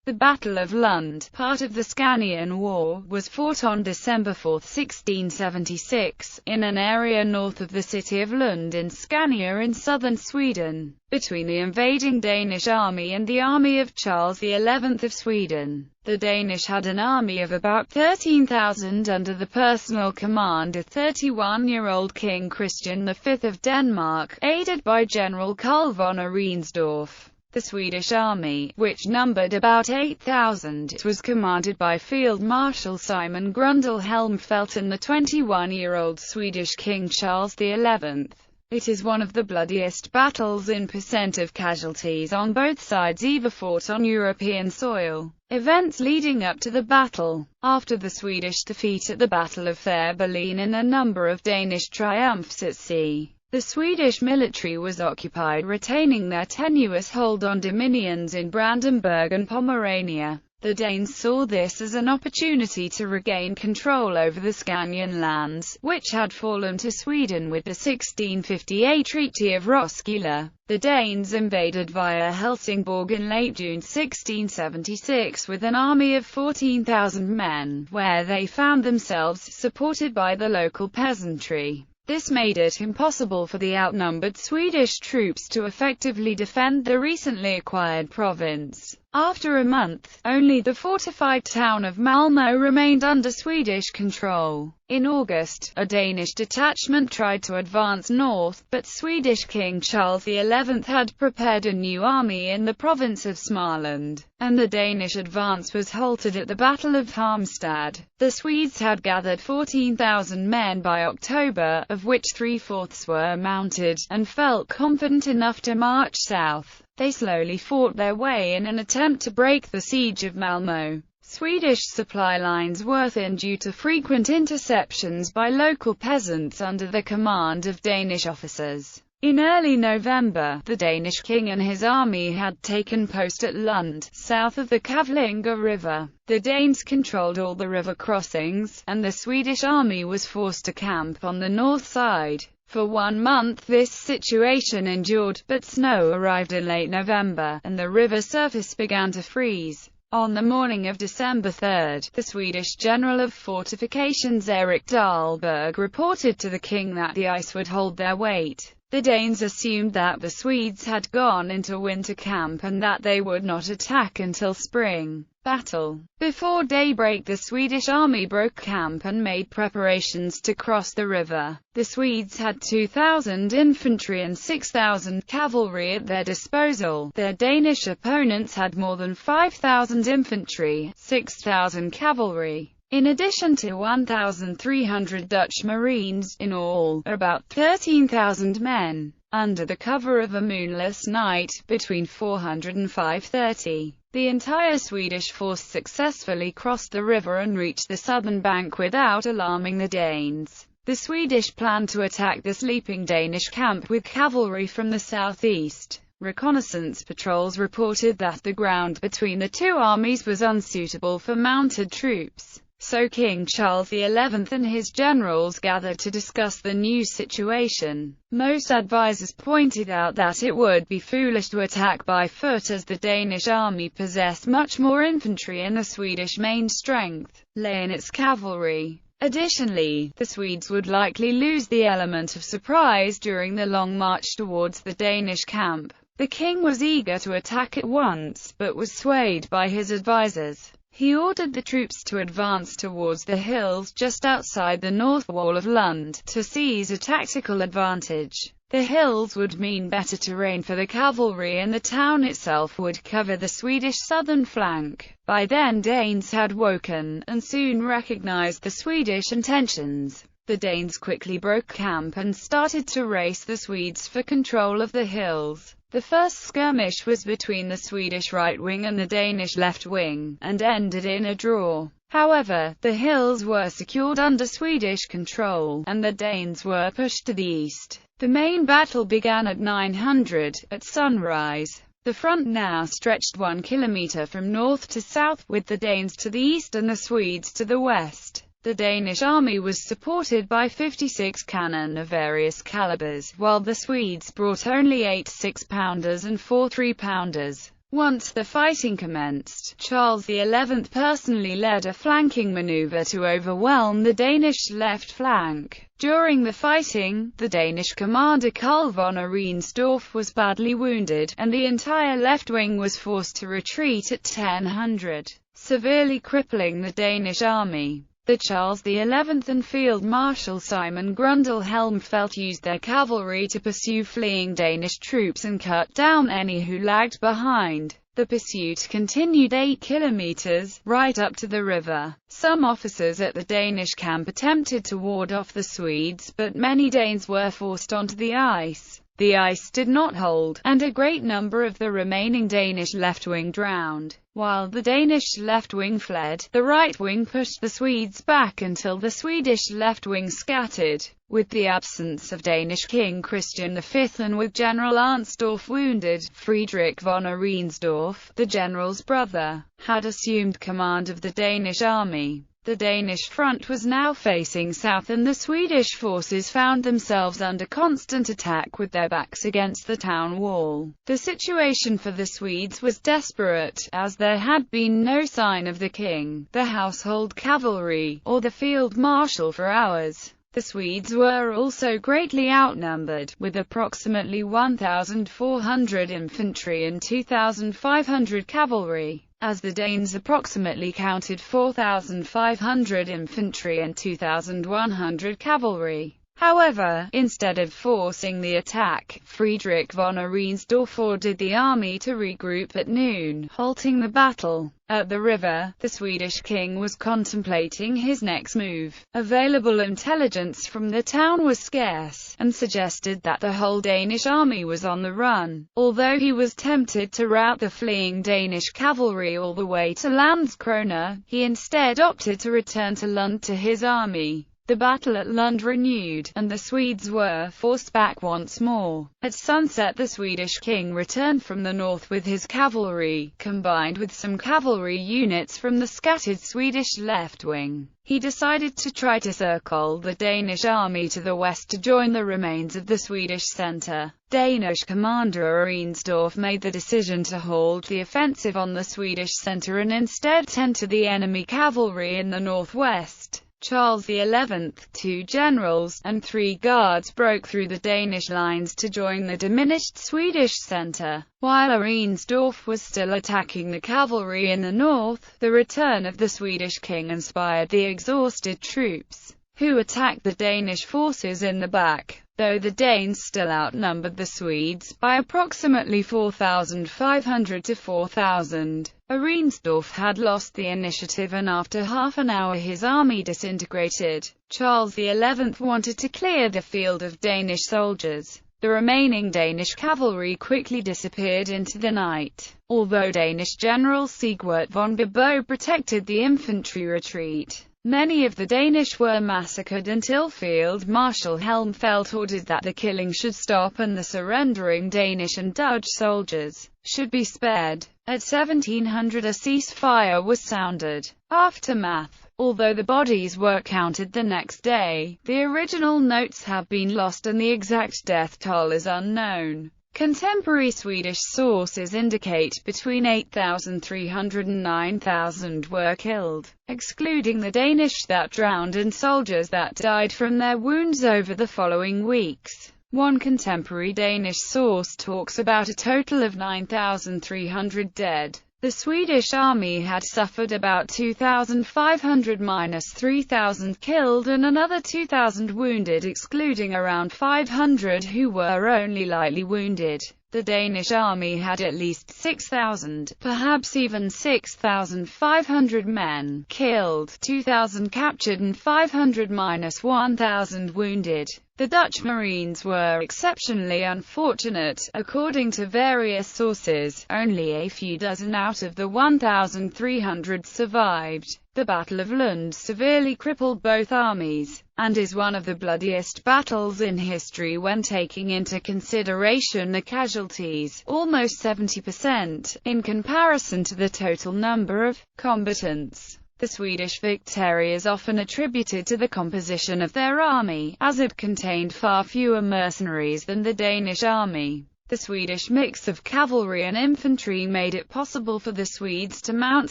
The Battle of Lund, part of the Scanian War, was fought on December 4, 1676, in an area north of the city of Lund in Scania in southern Sweden, between the invading Danish army and the army of Charles XI of Sweden. The Danish had an army of about 13,000 under the personal command of 31-year-old King Christian V of Denmark, aided by General Carl von Arensdorf. The Swedish army, which numbered about 8,000, was commanded by Field Marshal Simon Grundle Helmfelt and the 21-year-old Swedish King Charles XI. It is one of the bloodiest battles in percent of casualties on both sides ever fought on European soil. Events leading up to the battle. After the Swedish defeat at the Battle of Fehmarn and a number of Danish triumphs at sea, the Swedish military was occupied retaining their tenuous hold on dominions in Brandenburg and Pomerania. The Danes saw this as an opportunity to regain control over the Scanian lands, which had fallen to Sweden with the 1658 Treaty of Roskilde. The Danes invaded via Helsingborg in late June 1676 with an army of 14,000 men, where they found themselves supported by the local peasantry. This made it impossible for the outnumbered Swedish troops to effectively defend the recently acquired province. After a month, only the fortified town of Malmö remained under Swedish control. In August, a Danish detachment tried to advance north, but Swedish King Charles XI had prepared a new army in the province of Småland, and the Danish advance was halted at the Battle of Halmstad. The Swedes had gathered 14,000 men by October, of which 3/4 were mounted, and felt confident enough to march south. They slowly fought their way in an attempt to break the siege of Malmö. Swedish supply lines were thin due to frequent interceptions by local peasants under the command of Danish officers. In early November, the Danish king and his army had taken post at Lund, south of the Kävlinge River. The Danes controlled all the river crossings, and the Swedish army was forced to camp on the north side. For 1 month this situation endured, but snow arrived in late November, and the river surface began to freeze. On the morning of December 3, the Swedish General of Fortifications Erik Dahlberg reported to the king that the ice would hold their weight. The Danes assumed that the Swedes had gone into winter camp and that they would not attack until spring. Battle. Before daybreak the Swedish army broke camp and made preparations to cross the river. The Swedes had 2,000 infantry and 6,000 cavalry at their disposal. Their Danish opponents had more than 5,000 infantry, 6,000 cavalry, in addition to 1,300 Dutch marines, in all, about 13,000 men. Under the cover of a moonless night, between 400 and 5:30, the entire Swedish force successfully crossed the river and reached the southern bank without alarming the Danes. The Swedish planned to attack the sleeping Danish camp with cavalry from the southeast. Reconnaissance patrols reported that the ground between the two armies was unsuitable for mounted troops. So King Charles XI and his generals gathered to discuss the new situation. Most advisors pointed out that it would be foolish to attack by foot as the Danish army possessed much more infantry and the Swedish main strength lay in its cavalry. Additionally, the Swedes would likely lose the element of surprise during the long march towards the Danish camp. The king was eager to attack at once, but was swayed by his advisors. He ordered the troops to advance towards the hills just outside the north wall of Lund, to seize a tactical advantage. The hills would mean better terrain for the cavalry and the town itself would cover the Swedish southern flank. By then Danes had woken, and soon recognized the Swedish intentions. The Danes quickly broke camp and started to race the Swedes for control of the hills. The first skirmish was between the Swedish right wing and the Danish left wing, and ended in a draw. However, the hills were secured under Swedish control, and the Danes were pushed to the east. The main battle began at 900, at sunrise. The front now stretched 1 kilometer from north to south, with the Danes to the east and the Swedes to the west. The Danish army was supported by 56 cannon of various calibers, while the Swedes brought only 8 6-pounders and 4 3-pounders. Once the fighting commenced, Charles XI personally led a flanking maneuver to overwhelm the Danish left flank. During the fighting, the Danish commander Karl von Arensdorf was badly wounded, and the entire left wing was forced to retreat at 1000, severely crippling the Danish army. The Charles XI and Field Marshal Simon Grundel-Helmfelt used their cavalry to pursue fleeing Danish troops and cut down any who lagged behind. The pursuit continued 8 kilometers, right up to the river. Some officers at the Danish camp attempted to ward off the Swedes, but many Danes were forced onto the ice. The ice did not hold, and a great number of the remaining Danish left wing drowned. While the Danish left wing fled, the right wing pushed the Swedes back until the Swedish left wing scattered. With the absence of Danish King Christian V and with General Arnsdorf wounded, Friedrich von Arensdorf, the general's brother, had assumed command of the Danish army. The Danish front was now facing south, and the Swedish forces found themselves under constant attack with their backs against the town wall. The situation for the Swedes was desperate, as there had been no sign of the king, the household cavalry, or the field marshal for hours. The Swedes were also greatly outnumbered, with approximately 1,400 infantry and 2,500 cavalry, as the Danes approximately counted 4,500 infantry and 2,100 cavalry. However, instead of forcing the attack, Friedrich von Arensdorf ordered the army to regroup at noon, halting the battle. At the river, the Swedish king was contemplating his next move. Available intelligence from the town was scarce, and suggested that the whole Danish army was on the run. Although he was tempted to rout the fleeing Danish cavalry all the way to Landskrona, he instead opted to return to Lund to his army. The battle at Lund renewed, and the Swedes were forced back once more. At sunset, the Swedish king returned from the north with his cavalry, combined with some cavalry units from the scattered Swedish left wing. He decided to try to circle the Danish army to the west to join the remains of the Swedish center. Danish commander Arensdorf made the decision to halt the offensive on the Swedish center and instead tend to the enemy cavalry in the northwest. Charles XI, 2 generals, and 3 guards broke through the Danish lines to join the diminished Swedish center. While Arensdorf was still attacking the cavalry in the north, the return of the Swedish king inspired the exhausted troops, who attacked the Danish forces in the back. Though the Danes still outnumbered the Swedes by approximately 4,500 to 4,000, Arensdorf had lost the initiative, and after half an hour his army disintegrated. Charles XI wanted to clear the field of Danish soldiers. The remaining Danish cavalry quickly disappeared into the night. Although Danish General Sigurd von Bibbo protected the infantry retreat, many of the Danish were massacred until Field Marshal Helmfelt ordered that the killing should stop and the surrendering Danish and Dutch soldiers should be spared. At 1700 a ceasefire was sounded. Aftermath. Although the bodies were counted the next day, the original notes have been lost and the exact death toll is unknown. Contemporary Swedish sources indicate between 8,300 and 9,000 were killed, excluding the Danish that drowned and soldiers that died from their wounds over the following weeks. One contemporary Danish source talks about a total of 9,300 dead. The Swedish army had suffered about 2,500 minus 3,000 killed and another 2,000 wounded, excluding around 500 who were only lightly wounded. The Danish army had at least 6,000, perhaps even 6,500 men killed, 2,000 captured and 500 minus 1,000 wounded. The Dutch Marines were exceptionally unfortunate. According to various sources, only a few dozen out of the 1,300 survived. The Battle of Lund severely crippled both armies, and is one of the bloodiest battles in history when taking into consideration the casualties, almost 70%, in comparison to the total number of combatants. The Swedish victory is often attributed to the composition of their army, as it contained far fewer mercenaries than the Danish army. The Swedish mix of cavalry and infantry made it possible for the Swedes to mount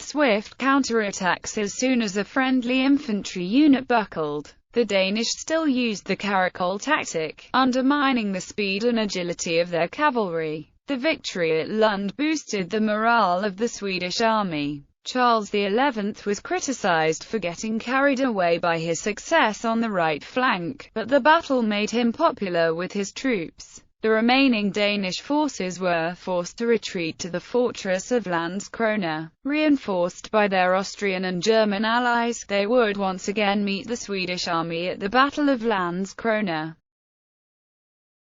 swift counterattacks as soon as a friendly infantry unit buckled. The Danish still used the caracole tactic, undermining the speed and agility of their cavalry. The victory at Lund boosted the morale of the Swedish army. Charles XI was criticized for getting carried away by his success on the right flank, but the battle made him popular with his troops. The remaining Danish forces were forced to retreat to the fortress of Landskrona. Reinforced by their Austrian and German allies, they would once again meet the Swedish army at the Battle of Landskrona.